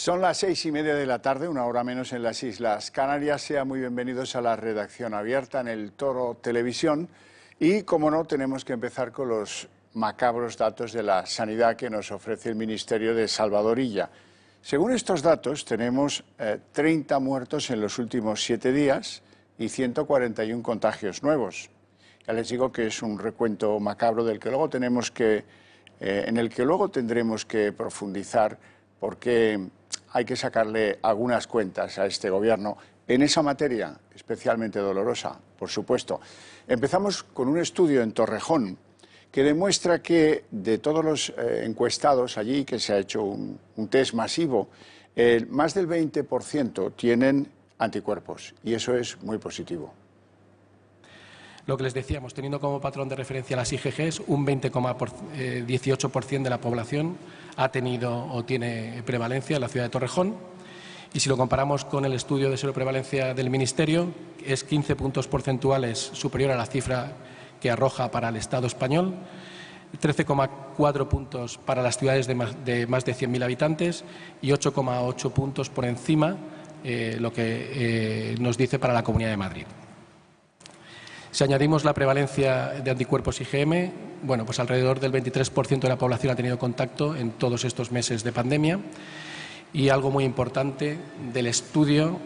Son las 6:30 de la tarde, una hora menos en las Islas Canarias. Sean muy bienvenidos a la redacción abierta en el Toro Televisión. Y, como no, tenemos que empezar con los macabros datos de la sanidad que nos ofrece el Ministerio de Salvador Illa. Según estos datos, tenemos 30 muertos en los últimos 7 días y 141 contagios nuevos. Ya les digo que es un recuento macabro del que luego en el que luego tendremos que profundizar, porque hay que sacarle algunas cuentas a este gobierno en esa materia especialmente dolorosa, por supuesto. Empezamos con un estudio en Torrejón que demuestra que de todos los encuestados allí, que se ha hecho un test masivo, más del 20% tienen anticuerpos, y eso es muy positivo. Lo que les decíamos, teniendo como patrón de referencia las IgGs, un 20,18% de la población ha tenido o tiene prevalencia en la ciudad de Torrejón. Y si lo comparamos con el estudio de seroprevalencia del Ministerio, es 15 puntos porcentuales superior a la cifra que arroja para el Estado español, 13,4 puntos para las ciudades de más de 100.000 habitantes y 8,8 puntos por encima lo que nos dice para la Comunidad de Madrid. Si añadimos la prevalencia de anticuerpos IgM, bueno, pues alrededor del 23% de la población ha tenido contacto en todos estos meses de pandemia. Y algo muy importante del estudio,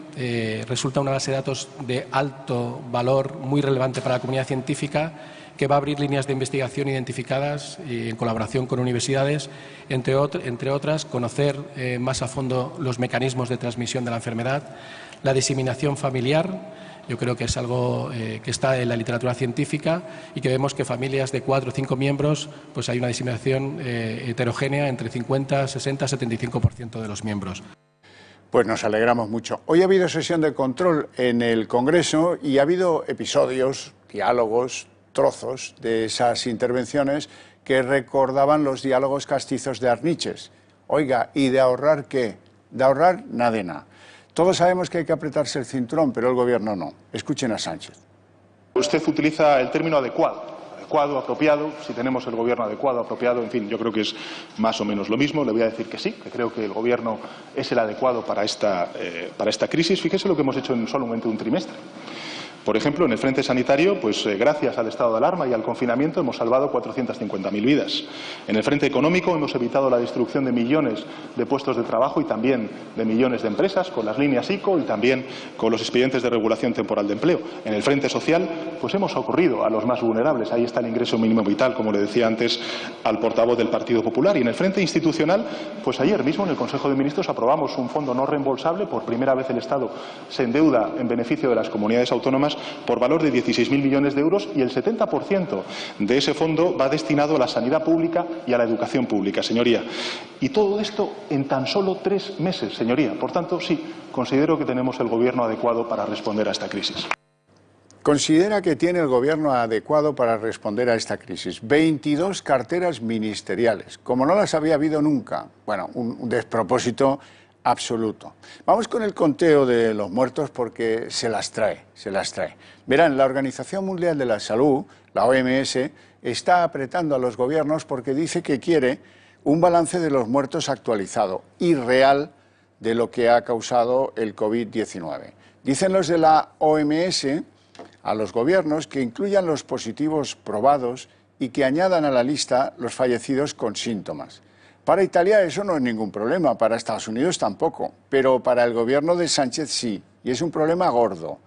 resulta una base de datos de alto valor, muy relevante para la comunidad científica, que va a abrir líneas de investigación identificadas en colaboración con universidades, entre otras, conocer más a fondo los mecanismos de transmisión de la enfermedad, la diseminación familiar. Yo creo que es algo que está en la literatura científica y que vemos que familias de 4 o 5 miembros, pues hay una diseminación heterogénea entre 50, 60, 75% de los miembros. Pues nos alegramos mucho. Hoy ha habido sesión de control en el Congreso y ha habido episodios, diálogos, trozos de esas intervenciones que recordaban los diálogos castizos de Arniches. Oiga, ¿y de ahorrar qué? De ahorrar nada de nada. Todos sabemos que hay que apretarse el cinturón, pero el Gobierno no. Escuchen a Sánchez. Usted utiliza el término adecuado, apropiado. Si tenemos el Gobierno adecuado, apropiado, en fin, yo creo que es más o menos lo mismo. Le voy a decir que sí, que creo que el Gobierno es el adecuado para esta crisis. Fíjese lo que hemos hecho en solamente un trimestre. Por ejemplo, en el frente sanitario, pues gracias al estado de alarma y al confinamiento hemos salvado 450.000 vidas. En el frente económico hemos evitado la destrucción de millones de puestos de trabajo y también de millones de empresas con las líneas ICO y también con los expedientes de regulación temporal de empleo. En el frente social, pues hemos socorrido a los más vulnerables. Ahí está el ingreso mínimo vital, como le decía antes al portavoz del Partido Popular. Y en el frente institucional, pues ayer mismo en el Consejo de Ministros aprobamos un fondo no reembolsable. Por primera vez el Estado se endeuda en beneficio de las comunidades autónomas por valor de 16.000 millones de euros, y el 70% de ese fondo va destinado a la sanidad pública y a la educación pública, señoría. Y todo esto en tan solo 3 meses, señoría. Por tanto, sí, considero que tenemos el Gobierno adecuado para responder a esta crisis. Considera que tiene el Gobierno adecuado para responder a esta crisis. 22 carteras ministeriales, como no las había habido nunca. Bueno, un despropósito absoluto. Vamos con el conteo de los muertos porque se las trae. Verán, la Organización Mundial de la Salud, la OMS, está apretando a los gobiernos porque dice que quiere un balance de los muertos actualizado y real de lo que ha causado el COVID-19. Dicen los de la OMS a los gobiernos que incluyan los positivos probados y que añadan a la lista los fallecidos con síntomas. Para Italia eso no es ningún problema, para Estados Unidos tampoco, pero para el gobierno de Sánchez sí, y es un problema gordo.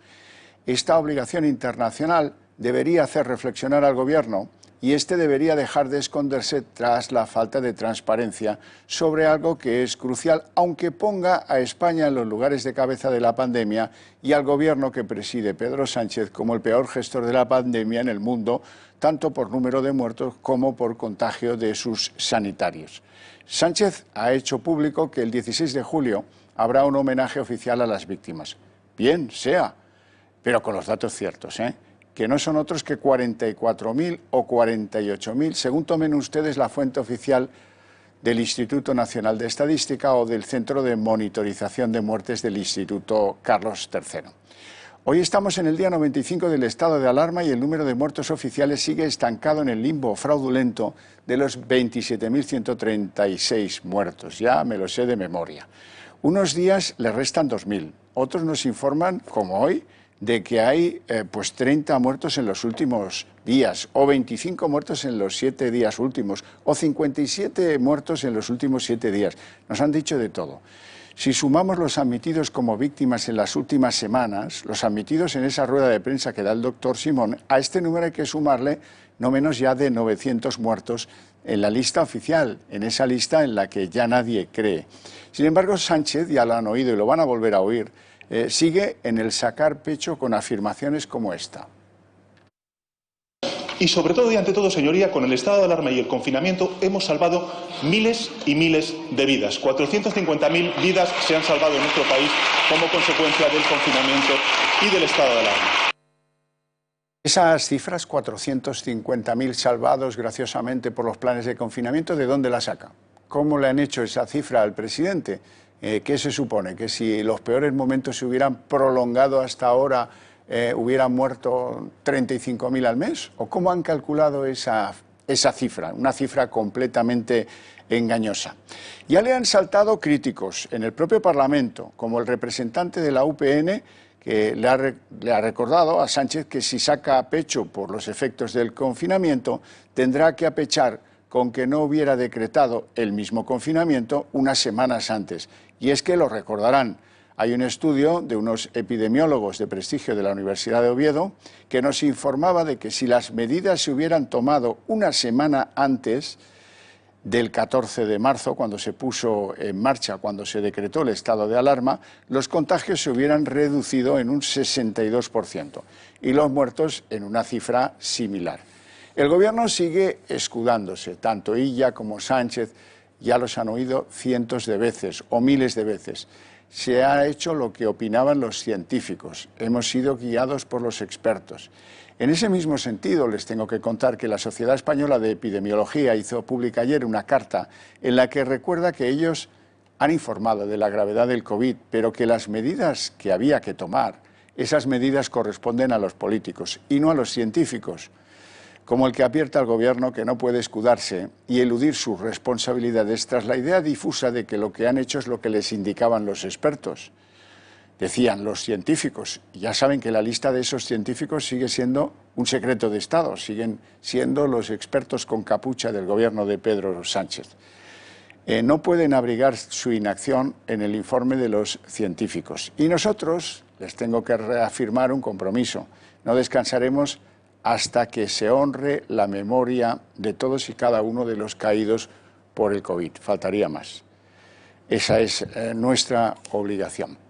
Esta obligación internacional debería hacer reflexionar al gobierno y este debería dejar de esconderse tras la falta de transparencia sobre algo que es crucial, aunque ponga a España en los lugares de cabeza de la pandemia y al gobierno que preside Pedro Sánchez como el peor gestor de la pandemia en el mundo, tanto por número de muertos como por contagio de sus sanitarios. Sánchez ha hecho público que el 16 de julio habrá un homenaje oficial a las víctimas. Bien, sea, pero con los datos ciertos, que no son otros que 44.000 o 48.000, según tomen ustedes la fuente oficial del Instituto Nacional de Estadística o del Centro de Monitorización de Muertes del Instituto Carlos III. Hoy estamos en el día 95 del estado de alarma y el número de muertos oficiales sigue estancado en el limbo fraudulento de los 27.136 muertos. Ya me lo sé de memoria. Unos días le restan 2.000, otros nos informan, como hoy, de que hay pues 30 muertos en los últimos días, o 25 muertos en los 7 días últimos, o 57 muertos en los últimos 7 días. Nos han dicho de todo. Si sumamos los admitidos como víctimas en las últimas semanas, los admitidos en esa rueda de prensa que da el doctor Simón, a este número hay que sumarle no menos ya de 900 muertos en la lista oficial, en esa lista en la que ya nadie cree. Sin embargo, Sánchez, ya lo han oído y lo van a volver a oír, sigue en el sacar pecho con afirmaciones como esta. Y sobre todo y ante todo, señoría, con el estado de alarma y el confinamiento hemos salvado miles y miles de vidas. 450.000 vidas se han salvado en nuestro país como consecuencia del confinamiento y del estado de alarma. Esas cifras, 450.000 salvados graciosamente por los planes de confinamiento, ¿de dónde la saca? ¿Cómo le han hecho esa cifra al presidente? ¿Qué se supone? ¿Que si los peores momentos se hubieran prolongado hasta ahora, hubieran muerto 35.000 al mes? ¿O cómo han calculado esa cifra? Una cifra completamente engañosa. Ya le han saltado críticos en el propio Parlamento, como el representante de la UPN, que le ha recordado a Sánchez que si saca a pecho por los efectos del confinamiento, tendrá que apechar con que no hubiera decretado el mismo confinamiento unas semanas antes. Y es que lo recordarán. Hay un estudio de unos epidemiólogos de prestigio de la Universidad de Oviedo que nos informaba de que si las medidas se hubieran tomado una semana antes del 14 de marzo, cuando se puso en marcha, cuando se decretó el estado de alarma, los contagios se hubieran reducido en un 62% y los muertos en una cifra similar. El Gobierno sigue escudándose, tanto Illa como Sánchez, ya los han oído cientos de veces o miles de veces. Se ha hecho lo que opinaban los científicos, hemos sido guiados por los expertos. En ese mismo sentido, les tengo que contar que la Sociedad Española de Epidemiología hizo pública ayer una carta en la que recuerda que ellos han informado de la gravedad del COVID, pero que las medidas que había que tomar, esas medidas corresponden a los políticos y no a los científicos, como el que advierte al Gobierno que no puede escudarse y eludir sus responsabilidades tras la idea difusa de que lo que han hecho es lo que les indicaban los expertos. Decían los científicos, y ya saben que la lista de esos científicos sigue siendo un secreto de Estado, siguen siendo los expertos con capucha del Gobierno de Pedro Sánchez. No pueden abrigar su inacción en el informe de los científicos. Y nosotros les tengo que reafirmar un compromiso. No descansaremos hasta que se honre la memoria de todos y cada uno de los caídos por el COVID. Faltaría más. Esa es nuestra obligación.